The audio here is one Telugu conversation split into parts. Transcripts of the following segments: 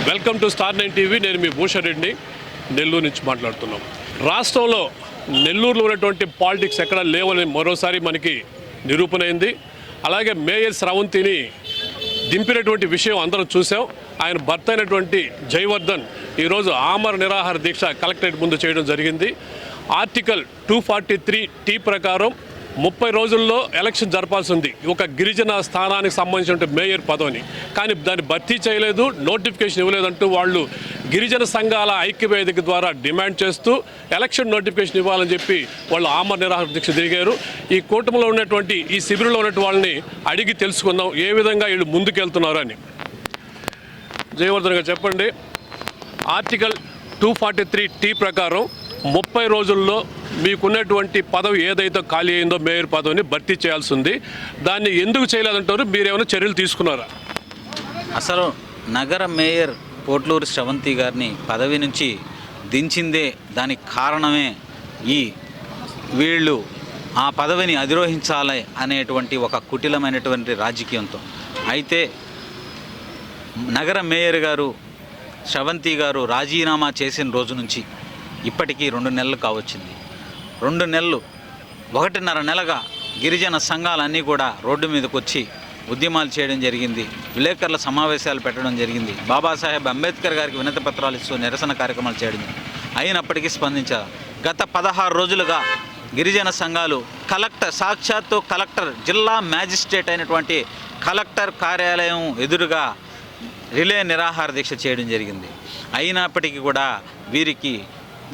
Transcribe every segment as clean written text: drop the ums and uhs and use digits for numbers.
Welcome to స్టార్9 TV. నేను మీ భూషణ్ రెడ్డి, నెల్లూరు నుంచి మాట్లాడుతున్నాం. రాష్ట్రంలో నెల్లూరులో ఉన్నటువంటి పాలిటిక్స్ ఎక్కడ లేవని మరోసారి మనకి నిరూపణ అయింది. అలాగే మేయర్ స్రవంతిని దింపినటువంటి విషయం అందరం చూసాం. ఆయన భర్త అయినటువంటి జయవర్ధన్ ఈరోజు ఆమర నిరాహార దీక్ష కలెక్టరేట్ ముందు చేయడం జరిగింది. ఆర్టికల్ 243T ప్రకారం 30 రోజుల్లో ఎలక్షన్ జరపాల్సి ఉంది ఒక గిరిజన స్థానానికి సంబంధించిన మేయర్ పదవిని. కానీ దాన్ని భర్తీ చేయలేదు, నోటిఫికేషన్ ఇవ్వలేదంటూ వాళ్ళు గిరిజన సంఘాల ఐక్యవేదిక ద్వారా డిమాండ్ చేస్తూ ఎలక్షన్ నోటిఫికేషన్ ఇవ్వాలని చెప్పి వాళ్ళు ఆమర నిరాహార దీక్ష దిగారు. ఈ కూటమిలో ఉన్నటువంటి ఈ శిబిరంలో ఉన్నటువంటి వాళ్ళని అడిగి తెలుసుకుందాం ఏ విధంగా వీళ్ళు ముందుకెళ్తున్నారు అని. జయవర్ధన్ గారు చెప్పండి, ఆర్టికల్ 243T ప్రకారం 30 రోజుల్లో మీకున్నటువంటి పదవి ఏదైతే ఖాళీ అయిందో మేయర్ పదవిని భర్తీ చేయాల్సి ఉంది. దాన్ని ఎందుకు చేయలేదంటారు? మీరేమైనా చర్యలు తీసుకున్నారా? అసలు నగర మేయర్ పోట్లూరు శ్రవంతి గారిని పదవి నుంచి దించిందే దానికి కారణమే వీళ్ళు ఆ పదవిని అధిరోహించాలి అనేటువంటి ఒక కుటిలమైనటువంటి రాజకీయంతో. అయితే నగర మేయర్ గారు శ్రవంతి గారు రాజీనామా చేసిన రోజు నుంచి ఇప్పటికీ 2 నెలలు కావచ్చింది. 2 నెలలు 1.5 నెలగా గిరిజన సంఘాలన్నీ కూడా రోడ్డు మీదకి వచ్చి ఉద్యమాలు చేయడం జరిగింది, విలేకరుల సమావేశాలు పెట్టడం జరిగింది, బాబాసాహెబ్ అంబేద్కర్ గారికి వినతి పత్రాలు ఇస్తూ నిరసన కార్యక్రమాలు చేయడం జరిగింది. అయినప్పటికీ స్పందించారు. గత 16 రోజులుగా గిరిజన సంఘాలు సాక్షాత్తు కలెక్టర్, జిల్లా మ్యాజిస్ట్రేట్ అయినటువంటి కలెక్టర్ కార్యాలయం ఎదురుగా రిలే నిరాహార దీక్ష చేయడం జరిగింది. అయినప్పటికీ కూడా వీరికి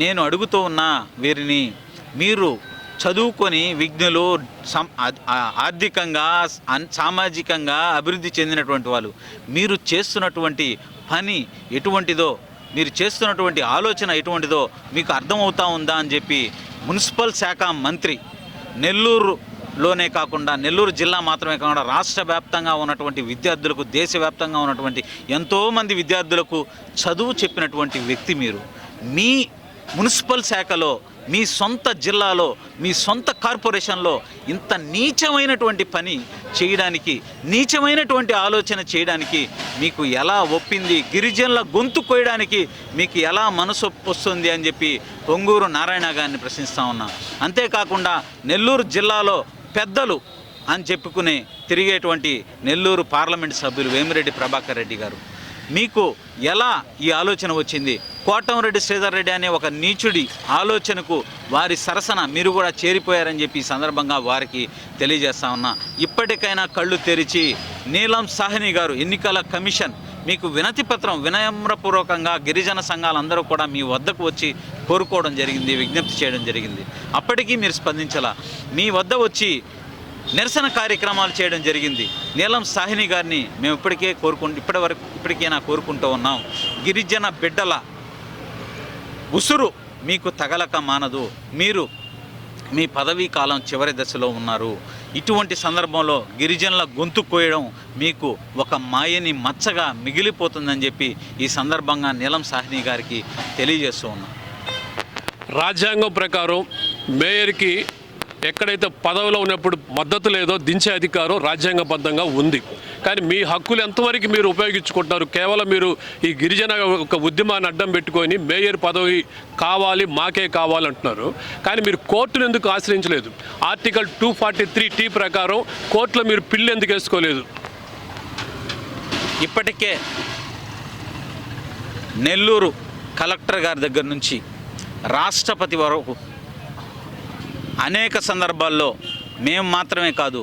నేను అడుగుతూ ఉన్నా, వీరిని మీరు చదువుకొని విజ్ఞులు, ఆర్థికంగా సామాజికంగా అభివృద్ధి చెందినటువంటి వాళ్ళు, మీరు చేస్తున్నటువంటి పని ఎటువంటిదో, మీరు చేస్తున్నటువంటి ఆలోచన ఎటువంటిదో మీకు అర్థమవుతా ఉందా అని చెప్పి మున్సిపల్ శాఖ మంత్రి నెల్లూరులోనే కాకుండా నెల్లూరు జిల్లా మాత్రమే కాకుండా రాష్ట్ర వ్యాప్తంగా ఉన్నటువంటి విద్యార్థులకు, దేశవ్యాప్తంగా ఉన్నటువంటి ఎంతోమంది విద్యార్థులకు చదువు చెప్పినటువంటి వ్యక్తి మీరు. మీ మున్సిపల్ శాఖలో, మీ సొంత జిల్లాలో, మీ సొంత కార్పొరేషన్లో ఇంత నీచమైనటువంటి పని చేయడానికి, నీచమైనటువంటి ఆలోచన చేయడానికి మీకు ఎలా ఒప్పింది? గిరిజనుల గొంతు కోయడానికి మీకు ఎలా మనసు వస్తుంది అని చెప్పి పొంగూరు నారాయణ గారిని ప్రశ్నిస్తూ ఉన్నాం. అంతేకాకుండా నెల్లూరు జిల్లాలో పెద్దలు అని చెప్పుకునే తిరిగేటువంటి నెల్లూరు పార్లమెంటు సభ్యులు వేమిరెడ్డి ప్రభాకర్ రెడ్డి గారు, మీకు ఎలా ఈ ఆలోచన వచ్చింది? కోటంరెడ్డి శ్రీధర్ రెడ్డి అనే ఒక నీచుడి ఆలోచనకు వారి సరసన మీరు కూడా చేరిపోయారని చెప్పి ఈ సందర్భంగా వారికి తెలియజేస్తా ఉన్నా. ఇప్పటికైనా కళ్ళు తెరిచి నీలం సాహ్ని గారు, ఎన్నికల కమిషన్ మీకు వినతి పత్రం వినమ్రపూర్వకంగా గిరిజన సంఘాలందరూ కూడా మీ వద్దకు వచ్చి కోరుకోవడం జరిగింది, విజ్ఞప్తి చేయడం జరిగింది. అప్పటికీ మీరు స్పందించాల. మీ వద్ద వచ్చి నిరసన కార్యక్రమాలు చేయడం జరిగింది. నీలం సాహ్ని గారిని మేము ఇప్పటికైనా కోరుకుంటూ ఉన్నాం. గిరిజన బిడ్డల ఉసురు మీకు తగలక మానదు. మీరు మీ పదవీ కాలం చివరి దశలో ఉన్నారు. ఇటువంటి సందర్భంలో గిరిజనుల గొంతు కోయడం మీకు ఒక మాయని మచ్చగా మిగిలిపోతుందని చెప్పి ఈ సందర్భంగా నీలం సాహ్ని గారికి తెలియజేస్తూ ఉన్నాం. రాజ్యాంగం ప్రకారం మేయర్కి ఎక్కడైతే పదవిలో ఉన్నప్పుడు మద్దతు లేదో దించే అధికారం రాజ్యాంగబద్ధంగా ఉంది. కానీ మీ హక్కులు ఎంతవరకు మీరు ఉపయోగించుకుంటున్నారు? కేవలం మీరు ఈ గిరిజన ఒక ఉద్యమాన్ని అడ్డం పెట్టుకొని మేయర్ పదవి కావాలి, మాకే కావాలంటున్నారు. కానీ మీరు కోర్టును ఎందుకు ఆశ్రయించలేదు? ఆర్టికల్ 243T ప్రకారం కోర్టులో మీరు పిల్లు ఎందుకు వేసుకోలేదు? ఇప్పటికే నెల్లూరు కలెక్టర్ గారి దగ్గర నుంచి రాష్ట్రపతి వరకు అనేక సందర్భాల్లో మేము మాత్రమే కాదు,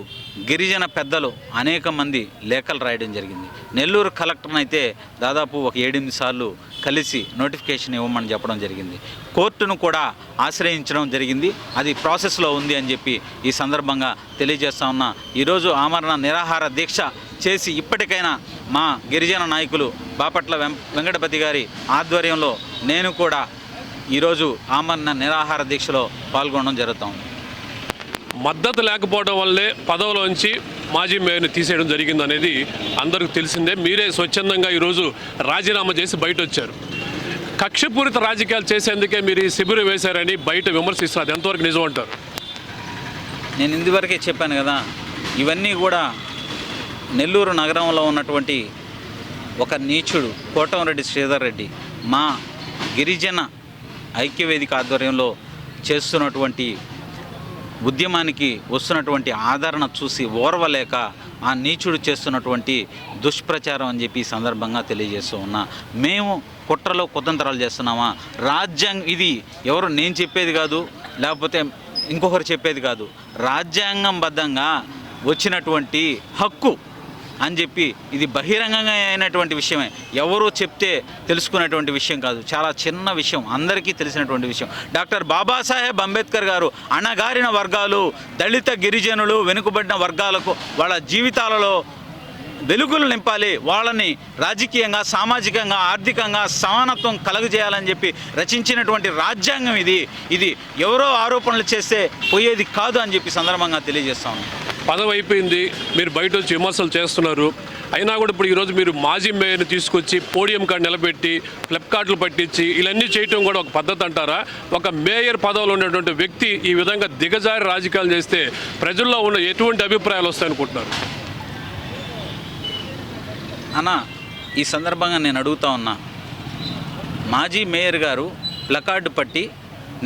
గిరిజన పెద్దలు అనేక మంది లేఖలు రాయడం జరిగింది. నెల్లూరు కలెక్టర్ని అయితే దాదాపు ఒక 7-8 సార్లు కలిసి నోటిఫికేషన్ ఇవ్వమని చెప్పడం జరిగింది. కోర్టును కూడా ఆశ్రయించడం జరిగింది. అది ప్రాసెస్లో ఉంది అని చెప్పి ఈ సందర్భంగా తెలియజేస్తా ఉన్నా. ఈరోజు ఆమరణ నిరాహార దీక్ష చేసి ఇప్పటికైనా మా గిరిజన నాయకులు బాపట్ల వెంకటపతి గారి ఆధ్వర్యంలో నేను కూడా ఈరోజు ఆమరణ నిరాహార దీక్షలో పాల్గొనడం జరుగుతుంది. మద్దతు లేకపోవడం వల్లే పదవిలోంచి మాజీ మేయర్ని తీసేయడం జరిగింది అనేది అందరికీ తెలిసిందే. మీరే స్వచ్ఛందంగా ఈరోజు రాజీనామా చేసి బయట వచ్చారు. కక్షపూరిత రాజకీయాలు చేసేందుకే మీరు ఈ శిబిరం వేశారని బయట విమర్శిస్తున్నారు. ఎంతవరకు నిజం అంటారు? నేను ఇందువరకే చెప్పాను కదా, ఇవన్నీ కూడా నెల్లూరు నగరంలో ఉన్నటువంటి ఒక నీచుడు కోటంరెడ్డి శ్రీధర్ రెడ్డి మా గిరిజన ఐక్యవేదిక ఆధ్వర్యంలో చేస్తున్నటువంటి ఉద్యమానికి వస్తున్నటువంటి ఆదరణ చూసి ఓర్వలేక ఆ నీచుడు చేస్తున్నటువంటి దుష్ప్రచారం అని చెప్పి ఈ సందర్భంగా తెలియజేస్తూ ఉన్నా. మేము కుట్రలో కుతంత్రాలు చేస్తున్నామా? ఇది ఎవరు నేను చెప్పేది కాదు, లేకపోతే ఇంకొకరు చెప్పేది కాదు. రాజ్యాంగంబద్ధంగా వచ్చినటువంటి హక్కు అని చెప్పి ఇది బహిరంగంగా అయినటువంటి విషయమే. ఎవరో చెప్తే తెలుసుకునేటువంటి విషయం కాదు, చాలా చిన్న విషయం, అందరికీ తెలిసినటువంటి విషయం. డాక్టర్ బాబాసాహెబ్ అంబేద్కర్ గారు అణగారిన వర్గాలు, దళిత గిరిజనులు, వెనుకబడిన వర్గాలకు వాళ్ళ జీవితాలలో వెలుగులు నింపాలి, వాళ్ళని రాజకీయంగా, సామాజికంగా, ఆర్థికంగా సమానత్వం కలుగజేయాలని చెప్పి రచించినటువంటి రాజ్యాంగం ఇది ఎవరో ఆరోపణలు చేస్తే పోయేది కాదు అని చెప్పి సందర్భంగా తెలియజేస్తా ఉన్నాం. పదవి అయిపోయింది, మీరు బయట వచ్చి విమర్శలు చేస్తున్నారు. అయినా కూడా ఇప్పుడు ఈరోజు మీరు మాజీ మేయర్ని తీసుకొచ్చి పోడియం కాడ నిలబెట్టి ఫ్లిప్కార్ట్లు పట్టించి ఇవన్నీ చేయటం కూడా ఒక పద్ధతి అంటారా? ఒక మేయర్ పదవిలో ఉన్నటువంటి వ్యక్తి ఈ విధంగా దిగజారి రాజకీయాలు చేస్తే ప్రజల్లో ఉన్న ఎటువంటి అభిప్రాయాలు వస్తాయనుకుంటున్నారు? అన్న, ఈ సందర్భంగా నేను అడుగుతా ఉన్నా, మాజీ మేయర్ గారు ప్లకార్డు పట్టి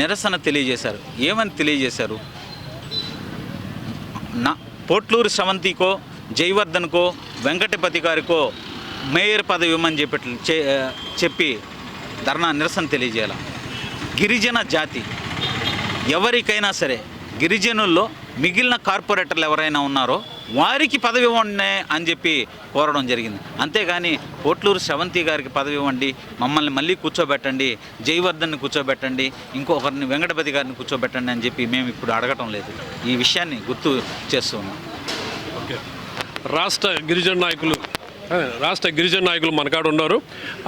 నిరసన తెలియజేశారు. ఏమని తెలియజేశారు? పోట్లూరు శ్రవంతికో, జయవర్ధన్కో, వెంకటపతి గారికో మేయర్ పదవి ఇవ్వమని చెప్పి ధర్నా నిరసన తెలియజేయాలి. గిరిజన జాతి ఎవరికైనా సరే, గిరిజనుల్లో మిగిలిన కార్పొరేటర్లు ఎవరైనా ఉన్నారో వారికి పదవి ఇవ్వండి అని చెప్పి కోరడం జరిగింది. అంతేగాని పోట్లూరు శ్రవంతి గారికి పదవి ఇవ్వండి, మమ్మల్ని మళ్ళీ కూర్చోబెట్టండి, జయవర్ధన్ని కూర్చోబెట్టండి, ఇంకొకరిని వెంకటపతి గారిని కూర్చోబెట్టండి అని చెప్పి మేము ఇప్పుడు అడగటం లేదు. ఈ విషయాన్ని గుర్తు చేస్తూ ఉన్నాం. ఓకే, రాష్ట్ర గిరిజన నాయకులు మనకాడ ఉన్నారు,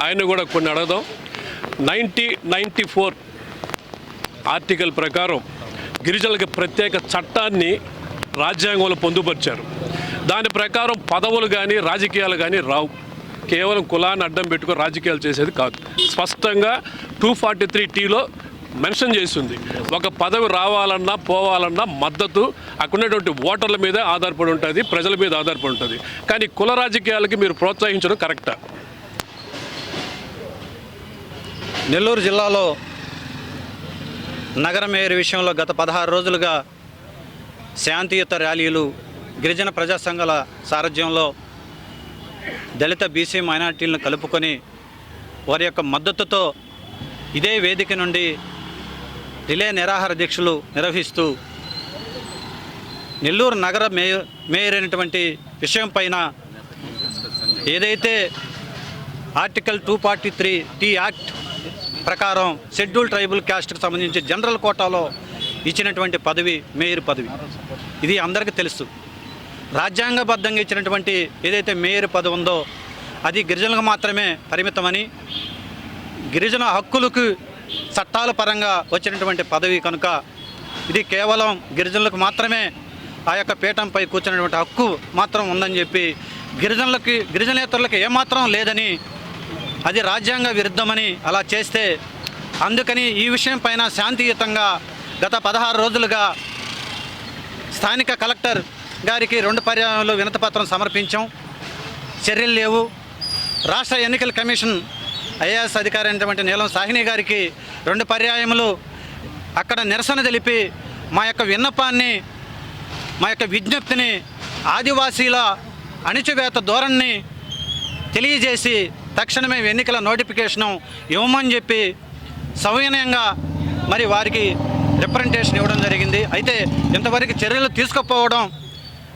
ఆయన కూడా కొన్ని అడగదాం. 1994 ఆర్టికల్ ప్రకారం గిరిజనులకి ప్రత్యేక చట్టాన్ని రాజ్యాంగంలో పొందుపరిచారు. దాని ప్రకారం పదవులు కానీ రాజకీయాలు కానీ రావు. కేవలం కులాన్ని అడ్డం పెట్టుకొని రాజకీయాలు చేసేది కాదు. స్పష్టంగా 243Tలో మెన్షన్ చేస్తుంది. ఒక పదవి రావాలన్నా పోవాలన్నా మద్దతు అక్కడున్నటువంటి ఓటర్ల మీద ఆధారపడి ఉంటుంది, ప్రజల మీద ఆధారపడి ఉంటుంది. కానీ కుల రాజకీయాలకి మీరు ప్రోత్సహించడం కరెక్టా? నెల్లూరు జిల్లాలో నగర మేయర్ విషయంలో గత 16 రోజులుగా శాంతియుత ర్యాలీలు, గిరిజన ప్రజా సంఘాల సారథ్యంలో దళిత బీసీ మైనార్టీలను కలుపుకొని వారి యొక్క మద్దతుతో ఇదే వేదిక నుండి రిలే నిరాహార దీక్షలు నిర్వహిస్తూ నెల్లూరు నగర మేయర్ అయినటువంటి విషయం పైన ఏదైతే ఆర్టికల్ 243T యాక్ట్ ప్రకారం షెడ్యూల్ ట్రైబల్ క్యాస్ట్కి సంబంధించి జనరల్ కోటాలో ఇచ్చినటువంటి పదవి మేయర్ పదవి. ఇది అందరికీ తెలుసు. రాజ్యాంగబద్ధంగా ఇచ్చినటువంటి ఏదైతే మేయర్ పదవి ఉందో అది గిరిజనులకు మాత్రమే పరిమితమని, గిరిజన హక్కులకు చట్టాల పరంగా వచ్చినటువంటి పదవి కనుక ఇది కేవలం గిరిజనులకు మాత్రమే ఆ యొక్క పీఠంపై కూర్చున్నటువంటి హక్కు మాత్రం ఉందని చెప్పి గిరిజనేతరులకు ఏమాత్రం లేదని, అది రాజ్యాంగ విరుద్ధమని అలా చేస్తే, అందుకని ఈ విషయం పైన శాంతియుతంగా గత 16 రోజులుగా స్థానిక కలెక్టర్ గారికి 2 పర్యాయాలు వినతిపత్రం సమర్పించాం. చర్యలు లేవు. రాష్ట్ర ఎన్నికల కమిషన్ ఐఏఎస్ అధికారి అయినటువంటి నీలం సాహిని గారికి 2 పర్యాయములు అక్కడ నిరసన తెలిపి మా యొక్క విన్నపాన్ని, మా యొక్క విజ్ఞప్తిని, ఆదివాసీల అణిచివేత ధోరణిని తెలియజేసి తక్షణమే ఎన్నికల నోటిఫికేషను ఇవ్వమని చెప్పి సవినయంగా మరి వారికి రిప్రజెంటేషన్ ఇవ్వడం జరిగింది. అయితే ఇంతవరకు చర్యలు తీసుకుపోవడం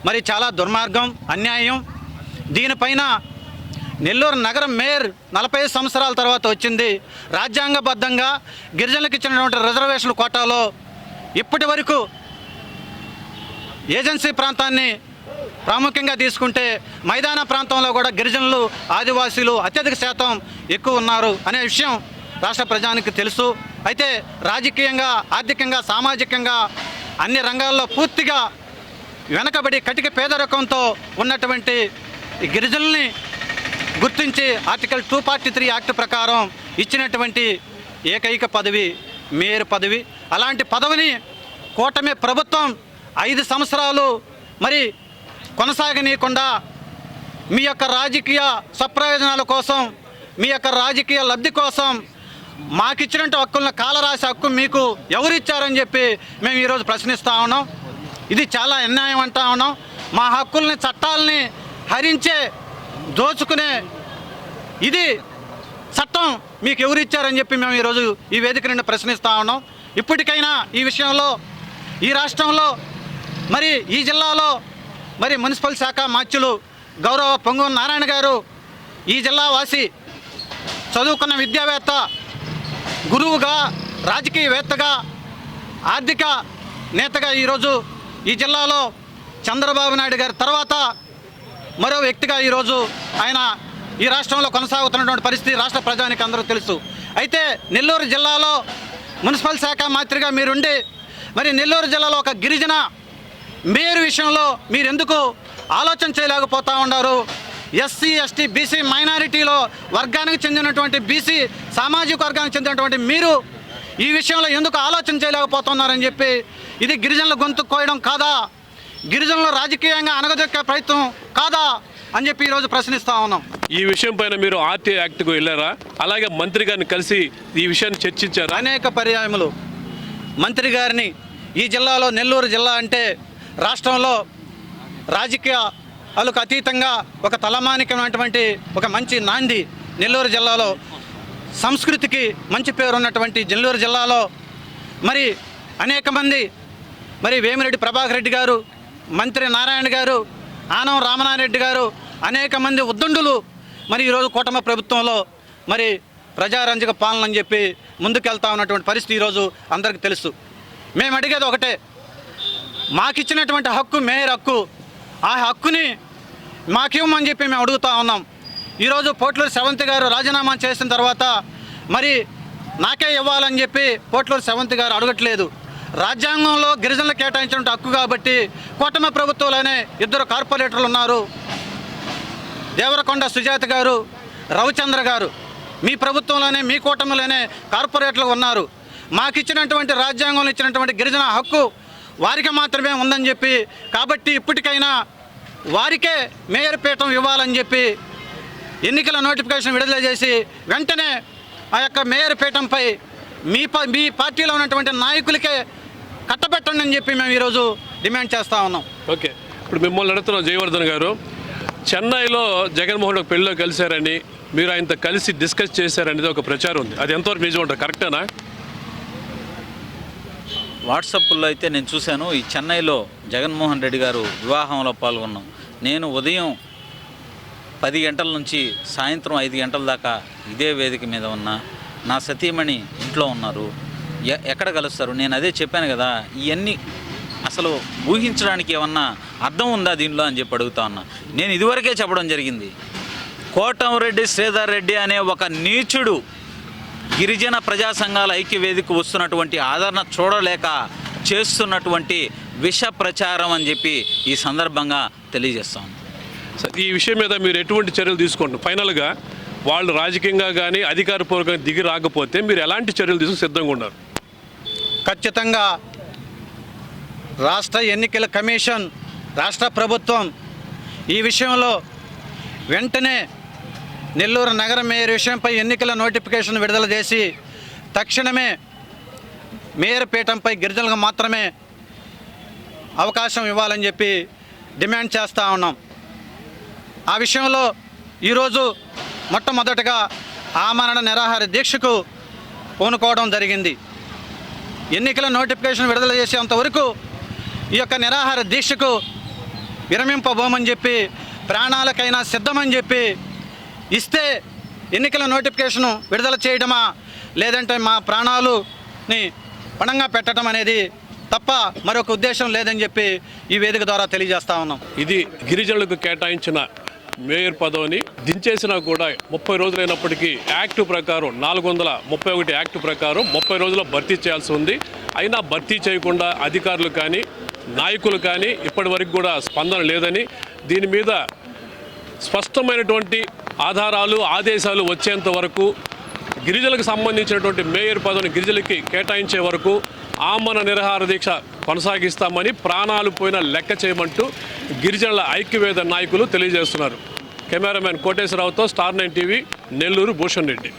మరి చాలా దుర్మార్గం, అన్యాయం. దీనిపైన నెల్లూరు నగర మేయర్ 40 సంవత్సరాల తర్వాత వచ్చింది. రాజ్యాంగబద్ధంగా గిరిజనులకు ఇచ్చినటువంటి రిజర్వేషన్ కోటాలో ఇప్పటి వరకు ఏజెన్సీ ప్రాంతాన్ని ప్రాముఖ్యంగా తీసుకుంటే మైదాన ప్రాంతంలో కూడా గిరిజనులు, ఆదివాసీలు అత్యధిక శాతం ఎక్కువ ఉన్నారు అనే విషయం రాష్ట్ర ప్రజానికి తెలుసు. అయితే రాజకీయంగా, ఆర్థికంగా, సామాజికంగా అన్ని రంగాల్లో పూర్తిగా వెనకబడి కటిక పేదరికంతో ఉన్నటువంటి గిరిజనుల్ని గుర్తించి ఆర్టికల్ 243 యాక్ట్ ప్రకారం ఇచ్చినటువంటి ఏకైక పదవి మేయర్ పదవి. అలాంటి పదవిని కూటమి ప్రభుత్వం 5 సంవత్సరాలు మరి కొనసాగనీయకుండా మీ యొక్క రాజకీయ స్వప్రయోజనాల కోసం, మీ యొక్క రాజకీయ లబ్ధి కోసం మాకిచ్చినట్టు హక్కులను కాలరాసే హక్కు మీకు ఎవరిచ్చారని చెప్పి మేము ఈరోజు ప్రశ్నిస్తూ ఉన్నాం. ఇది చాలా అన్యాయం అంటా ఉన్నాం. మా హక్కుల్ని, చట్టాలని హరించే, దోచుకునే ఇది చట్టం మీకు ఎవరిచ్చారని చెప్పి మేము ఈరోజు ఈ వేదిక నుండి ప్రశ్నిస్తూ ఉన్నాం. ఇప్పటికైనా ఈ విషయంలో, ఈ రాష్ట్రంలో, మరి ఈ జిల్లాలో మరి మున్సిపల్ శాఖ మార్చులు గౌరవ పొంగూరు నారాయణ గారు ఈ జిల్లా వాసి, చదువుకున్న విద్యావేత్త, గురువుగా, రాజకీయవేత్తగా, ఆర్థిక నేతగా ఈరోజు ఈ జిల్లాలో చంద్రబాబు నాయుడు గారి తర్వాత మరో వ్యక్తిగా ఈరోజు ఆయన ఈ రాష్ట్రంలో కొనసాగుతున్నటువంటి పరిస్థితి రాష్ట్ర ప్రజానికి అందరూ తెలుసు. అయితే నెల్లూరు జిల్లాలో మున్సిపల్ శాఖ మంత్రిగా మీరుండి మరి నెల్లూరు జిల్లాలో ఒక గిరిజన మేయర్ విషయంలో మీరు ఎందుకు ఆలోచన చేయలేకపోతా ఉన్నారు? ఎస్సీ, ఎస్టీ, బీసీ మైనారిటీలో వర్గానికి చెందినటువంటి, బీసీ సామాజిక వర్గానికి చెందినటువంటి మీరు ఈ విషయంలో ఎందుకు ఆలోచన చేయలేకపోతున్నారని చెప్పి, ఇది గిరిజనుల గొంతు కోయడం కాదా? గిరిజనులు రాజకీయంగా అనగదొక్కే ప్రయత్నం కాదా అని చెప్పి ఈరోజు ప్రశ్నిస్తూ ఉన్నాం. ఈ విషయం పైన మీరు ఆర్టీఐ యాక్ట్కు వెళ్ళారా? అలాగే మంత్రి గారిని కలిసి ఈ విషయాన్ని చర్చించారా? అనేక పర్యాయములు మంత్రి గారిని, ఈ జిల్లాలో, నెల్లూరు జిల్లా అంటే రాష్ట్రంలో రాజకీయాలకు అతీతంగా ఒక తలమానికమైనటువంటి ఒక మంచి నాంది, నెల్లూరు జిల్లాలో సంస్కృతికి మంచి పేరు ఉన్నటువంటి నెల్లూరు జిల్లాలో మరి అనేక మంది, మరి వేమిరెడ్డి ప్రభాకర్ రెడ్డి గారు, మంత్రి నారాయణ గారు, ఆనం రామనారెడ్డి గారు, అనేక మంది ఉద్దండులు మరి ఈరోజు కూటమి ప్రభుత్వంలో మరి ప్రజారంజక పాలన అని చెప్పి ముందుకెళ్తా ఉన్నటువంటి పరిస్థితి ఈరోజు అందరికీ తెలుసు. మేము అడిగేది ఒకటే, మాకిచ్చినటువంటి హక్కు మేయర్ హక్కు, ఆ హక్కుని మాకివ్వమని చెప్పి మేము అడుగుతూ ఉన్నాం. ఈరోజు పోట్లూరు సెవంతి గారు రాజీనామా చేసిన తర్వాత మరి నాకే ఇవ్వాలని చెప్పి పోట్లూరు సెవంతి గారు అడగట్లేదు. రాజ్యాంగంలో గిరిజనులు కేటాయించిన హక్కు కాబట్టి కూటమి ప్రభుత్వంలోనే 2 కార్పొరేటర్లు ఉన్నారు, దేవరకొండ సుజాత గారు, రవిచంద్ర గారు. మీ ప్రభుత్వంలోనే, మీ కూటమిలోనే కార్పొరేటర్లు ఉన్నారు. మాకు ఇచ్చినటువంటి రాజ్యాంగంలో ఇచ్చినటువంటి గిరిజన హక్కు వారికి మాత్రమే ఉందని చెప్పి, కాబట్టి ఇప్పటికైనా వారికే మేయర్ పీఠం ఇవ్వాలని చెప్పి ఎన్నికల నోటిఫికేషన్ విడుదల చేసి వెంటనే ఆ యొక్క మేయర్ పీఠంపై మీ పార్టీలో ఉన్నటువంటి నాయకులకే కట్టబెట్టండి అని చెప్పి మేము ఈరోజు డిమాండ్ చేస్తూ ఉన్నాం. ఓకే, ఇప్పుడు మిమ్మల్ని అడుగుతున్నాం జయవర్ధన్ గారు, చెన్నైలో జగన్మోహన్ రెడ్డి పెళ్ళిలో కలిశారని, మీరు ఆయనతో కలిసి డిస్కస్ చేశారనేది ఒక ప్రచారం ఉంది. అది ఎంతవరకు నిజం ఉంటుంది? కరెక్టేనా? వాట్సాప్లో అయితే నేను చూశాను. ఈ చెన్నైలో జగన్మోహన్ రెడ్డి గారు వివాహంలో పాల్గొన్నాం. నేను ఉదయం 10 గంటల నుంచి సాయంత్రం 5 గంటల దాకా ఇదే వేదిక మీద ఉన్నా. నా సతీమణి ఇంట్లో ఉన్నారు. ఎక్కడ కలుస్తారు? నేను అదే చెప్పాను కదా, ఇవన్నీ అసలు ఊహించడానికి ఏమన్నా అర్థం ఉందా దీనిలో అని చెప్పి అడుగుతా ఉన్నా. నేను ఇదివరకే చెప్పడం జరిగింది, కోటంరెడ్డి శ్రీధర్ రెడ్డి అనే ఒక నీచుడు గిరిజన ప్రజా సంఘాల ఐక్యవేదిక వస్తున్నటువంటి ఆదరణ చూడలేక చేస్తున్నటువంటి విష ప్రచారం అని చెప్పి ఈ సందర్భంగా తెలియజేస్తాను. ఈ విషయం మీద మీరు ఎటువంటి చర్యలు తీసుకుంటారు? ఫైనల్గా వాళ్ళు రాజకీయంగా కానీ అధికారపూర్వకంగా దిగి రాకపోతే మీరు ఎలాంటి చర్యలు తీసుకుని సిద్ధంగా ఉన్నారు? ఖచ్చితంగా రాష్ట్ర ఎన్నికల కమిషన్, రాష్ట్ర ప్రభుత్వం ఈ విషయంలో వెంటనే నెల్లూరు నగర మేయర్ విషయంపై ఎన్నికల నోటిఫికేషన్ విడుదల చేసి తక్షణమే మేయర్ పీఠంపై గిరిజనులకు మాత్రమే అవకాశం ఇవ్వాలని చెప్పి డిమాండ్ చేస్తూ ఉన్నాం. ఆ విషయంలో ఈరోజు మొట్టమొదటగా ఆమరణ నిరాహార దీక్షకు పూనుకోవడం జరిగింది. ఎన్నికల నోటిఫికేషన్ విడుదల చేసేంతవరకు ఈ యొక్క నిరాహార దీక్షకు విరమింపబోమని చెప్పి, ప్రాణాలకైనా సిద్ధమని చెప్పి ఇస్తే ఎన్నికల నోటిఫికేషను విడుదల చేయడమా, లేదంటే మా ప్రాణాలుని పణంగా పెట్టడం అనేది తప్ప మరొక ఉద్దేశం లేదని చెప్పి ఈ వేదిక ద్వారా తెలియజేస్తా ఉన్నాం. ఇది గిరిజనులకు కేటాయించిన మేయర్ పదవిని దించేసినా కూడా 30 రోజులైనప్పటికీ యాక్టు ప్రకారం 431 యాక్టు ప్రకారం 30 రోజుల్లో భర్తీ చేయాల్సి ఉంది. అయినా భర్తీ చేయకుండా అధికారులు కానీ నాయకులు కానీ ఇప్పటి వరకు కూడా స్పందన లేదని, దీని మీద స్పష్టమైనటువంటి ఆధారాలు, ఆదేశాలు వచ్చేంత వరకు గిరిజనులకు సంబంధించినటువంటి మేయర్ పదవిని గిరిజనులకి కేటాయించే వరకు ఆమరణ నిరాహార దీక్ష కొనసాగిస్తామని, ప్రాణాలు పోయినా లెక్క చేయమంటూ గిరిజనుల ఐక్యవేద నాయకులు తెలియజేస్తున్నారు. కెమెరామెన్ కోటేశ్వరరావుతో స్టార్ 9 టీవీ నెల్లూరు భూషణ్ రెడ్డి.